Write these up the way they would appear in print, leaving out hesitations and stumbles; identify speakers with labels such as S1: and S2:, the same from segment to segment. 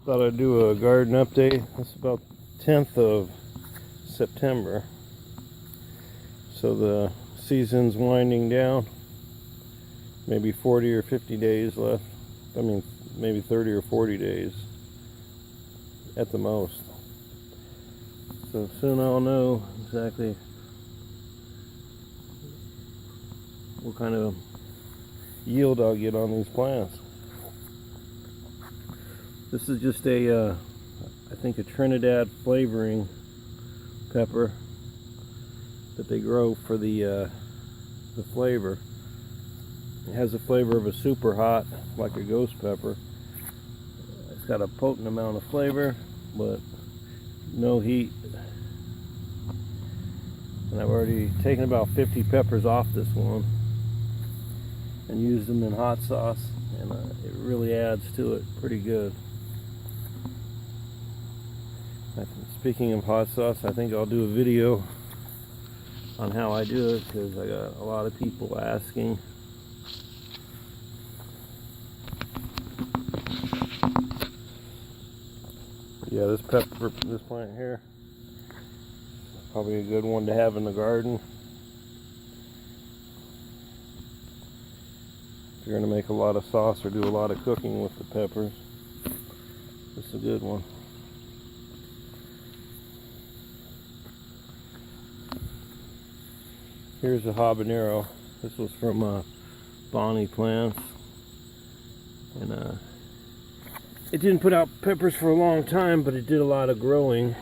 S1: Thought I'd do a garden update. It's about 10th of September, so the season's winding down. Maybe 40 or 50 days left. I mean, maybe 30 or 40 days at the most. So soon I'll know exactly what kind of yield I'll get on these plants. This is just a, I think a Trinidad flavoring pepper that they grow for the flavor. It has the flavor of a super hot, like a ghost pepper. It's got a potent amount of flavor, but no heat. And I've already taken about 50 peppers off this one and used them in hot sauce, and it really adds to it pretty good. Speaking of hot sauce, I think I'll do a video on how I do it, because I got a lot of people asking. Yeah, this pepper, this plant here, probably a good one to have in the garden. If you're going to make a lot of sauce or do a lot of cooking with the peppers, this is a good one. Here's a habanero. This was from Bonnie Plants, and it didn't put out peppers for a long time, but it did a lot of growing.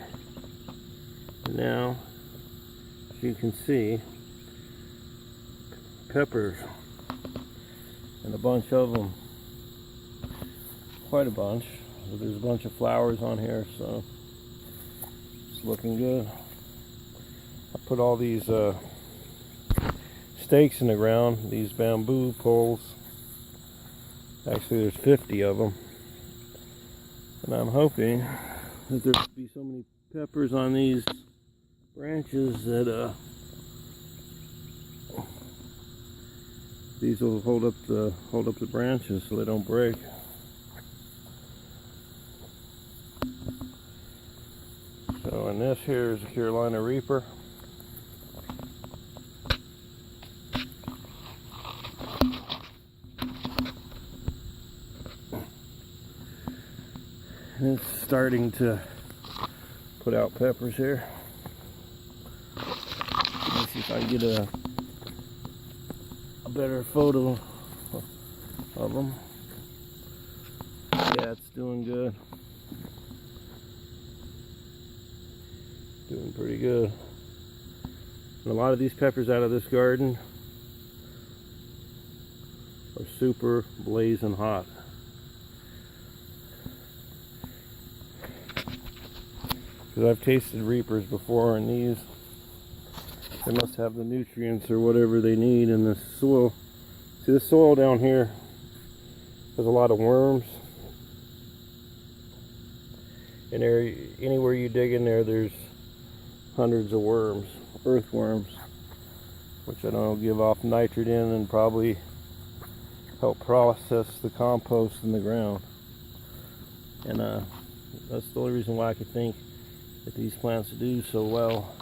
S1: And now, as you can see, peppers, and a bunch of them, quite a bunch. There's a bunch of flowers on here, so it's looking good. I put all these stakes in the ground, these bamboo poles. Actually, there's 50 of them, and I'm hoping that there will be so many peppers on these branches that these will hold up the branches so they don't break. So, and this here is a Carolina Reaper. And it's starting to put out peppers here. Let me see if I can get a better photo of them. Yeah, it's doing good. Doing pretty good. And a lot of these peppers out of this garden are super blazing hot. Because I've tasted Reapers before, and these, they must have the nutrients or whatever they need in this soil. See, the soil down here has a lot of worms. And anywhere you dig in there, there's hundreds of worms, earthworms, which I know will give off nitrogen and probably help process the compost in the ground. And that's the only reason why I could think that these plants do so well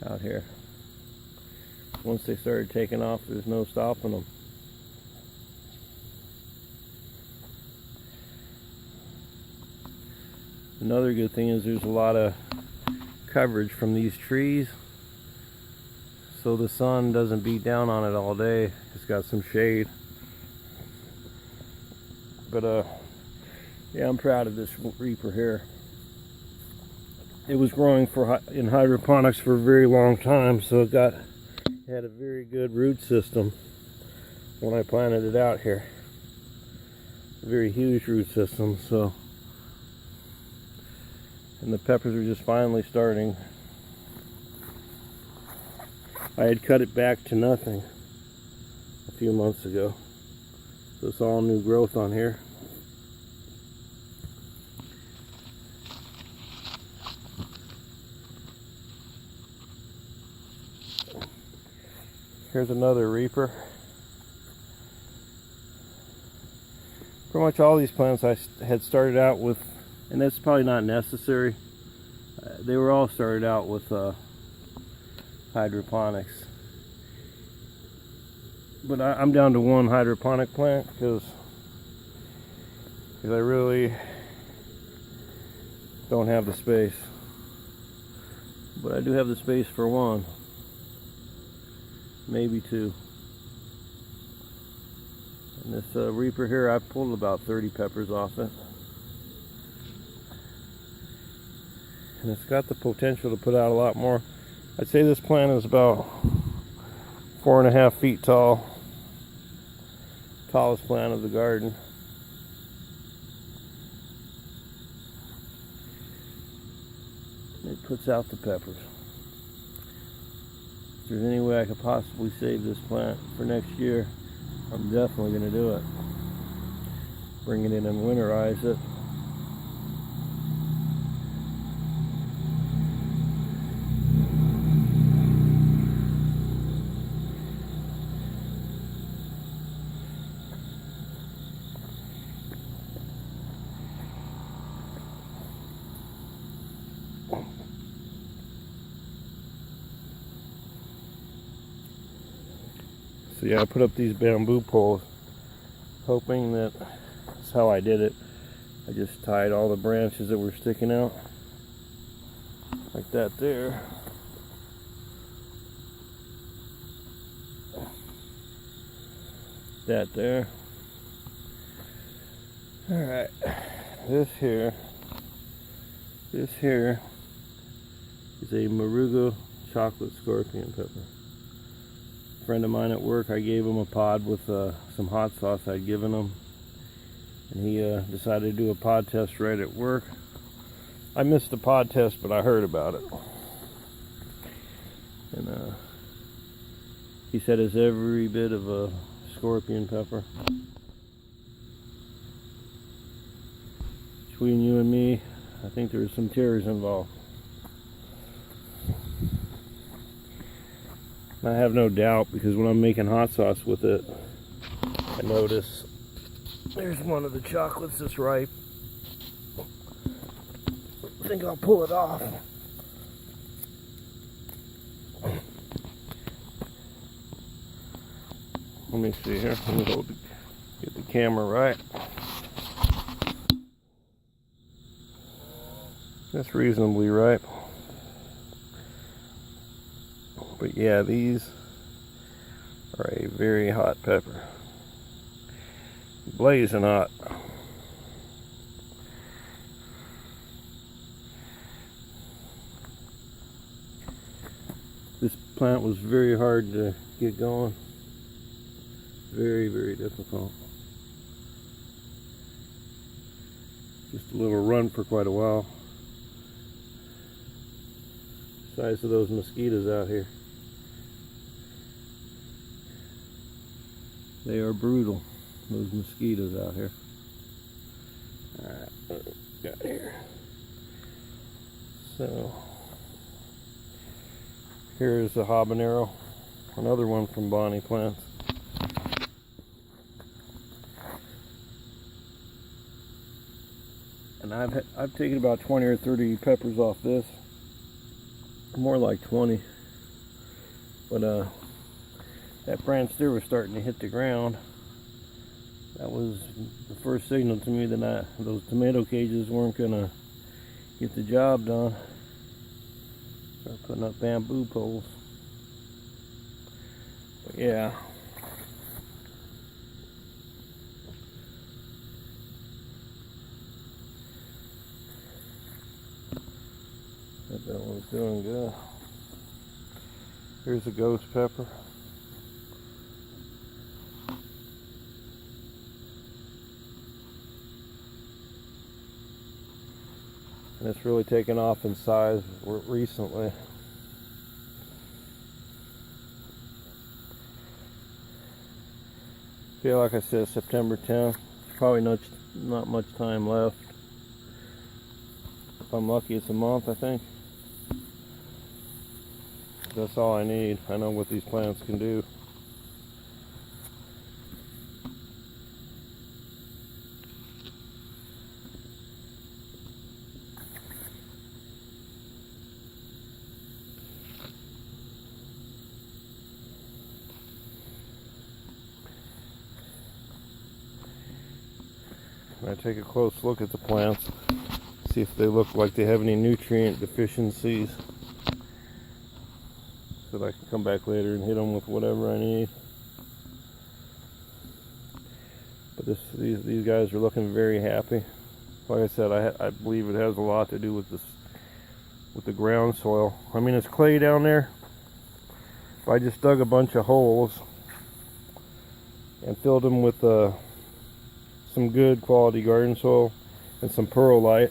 S1: out here. Once they started taking off, there's no stopping them. Another good thing is there's a lot of coverage from these trees, so the sun doesn't beat down on it all day. It's got some shade. But yeah, I'm proud of this Reaper here. It was growing in hydroponics for a very long time, so it had a very good root system when I planted it out here. A very huge root system, so. And the peppers are just finally starting. I had cut it back to nothing a few months ago, so it's all new growth on here. Here's another Reaper. pretty much all these plants I had started out with, and that's probably not necessary. They were all started out with hydroponics. But I'm down to one hydroponic plant because I really don't have the space. But I do have the space for one, maybe two. And this Reaper here, I pulled about 30 peppers off it. And it's got the potential to put out a lot more. I'd say this plant is about 4.5 feet tall. Tallest plant of the garden. It puts out the peppers. If there's any way I could possibly save this plant for next year, I'm definitely going to do it. Bring it in and winterize it. So yeah, I put up these bamboo poles, hoping that that's how I did it. I just tied all the branches that were sticking out, like that there. That there. Alright, this here is a Maruga chocolate scorpion pepper. A friend of mine at work, I gave him a pod with some hot sauce I'd given him, and he decided to do a pod test right at work. I missed the pod test, but I heard about it, and he said it's every bit of a scorpion pepper. Between you and me, I think there's some tears involved. I have no doubt, because when I'm making hot sauce with it, I notice there's one of the chocolates that's ripe. I think I'll pull it off. Let me see here. Let me get the camera right. That's reasonably ripe. But yeah, these are a very hot pepper. Blazing hot. This plant was very hard to get going. Very, very difficult. Just a little run for quite a while. Size of those mosquitoes out here. They are brutal, those mosquitoes out here. Alright, what do we got here? So, here's the habanero, another one from Bonnie Plants. And I've taken about 20 or 30 peppers off this. More like 20. But that branch there was starting to hit the ground. That was the first signal to me that those tomato cages weren't gonna get the job done. Start putting up bamboo poles. But yeah. That one's doing good. Here's a ghost pepper. And it's really taken off in size recently. Yeah, like I said, September 10th. Probably not much time left. If I'm lucky, it's a month, I think. That's all I need. I know what these plants can do. and I take a close look at the plants, see if they look like they have any nutrient deficiencies, so that I can come back later and hit them with whatever I need. But these guys are looking very happy. Like I said, I believe it has a lot to do with the ground soil. I mean, it's clay down there. If I just dug a bunch of holes and filled them with some good quality garden soil and some perlite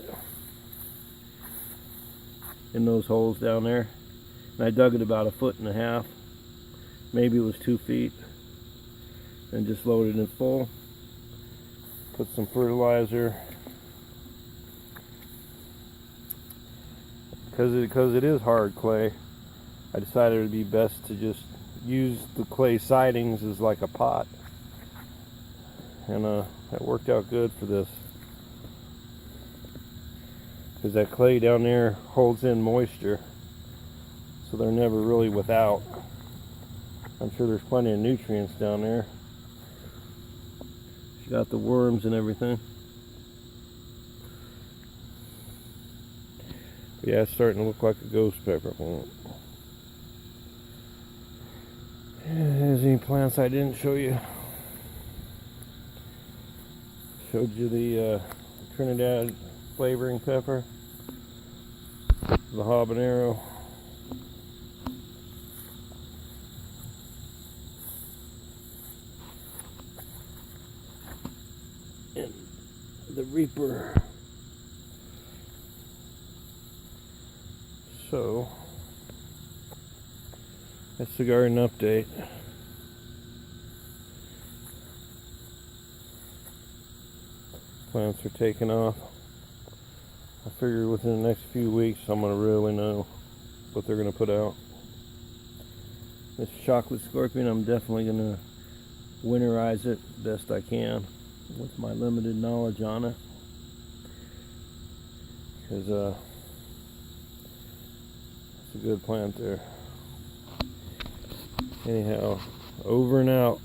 S1: in those holes down there, and I dug it about 1.5 feet, maybe it was 2 feet, and just loaded it full, put some fertilizer, because it is hard clay. I decided it would be best to just use the clay sidings as like a pot, and that worked out good for this, because that clay down there holds in moisture, so they're never really without. I'm sure there's plenty of nutrients down there. You got the worms and everything. But yeah, it's starting to look like a ghost pepper plant. There's any plants I didn't show you. Showed you the Trinidad flavoring pepper, the habanero, and the Reaper. So that's the garden update. Plants are taking off. I figure within the next few weeks I'm going to really know what they're going to put out. This chocolate scorpion, I'm definitely going to winterize it best I can with my limited knowledge on it, because it's a good plant there. Anyhow, over and out.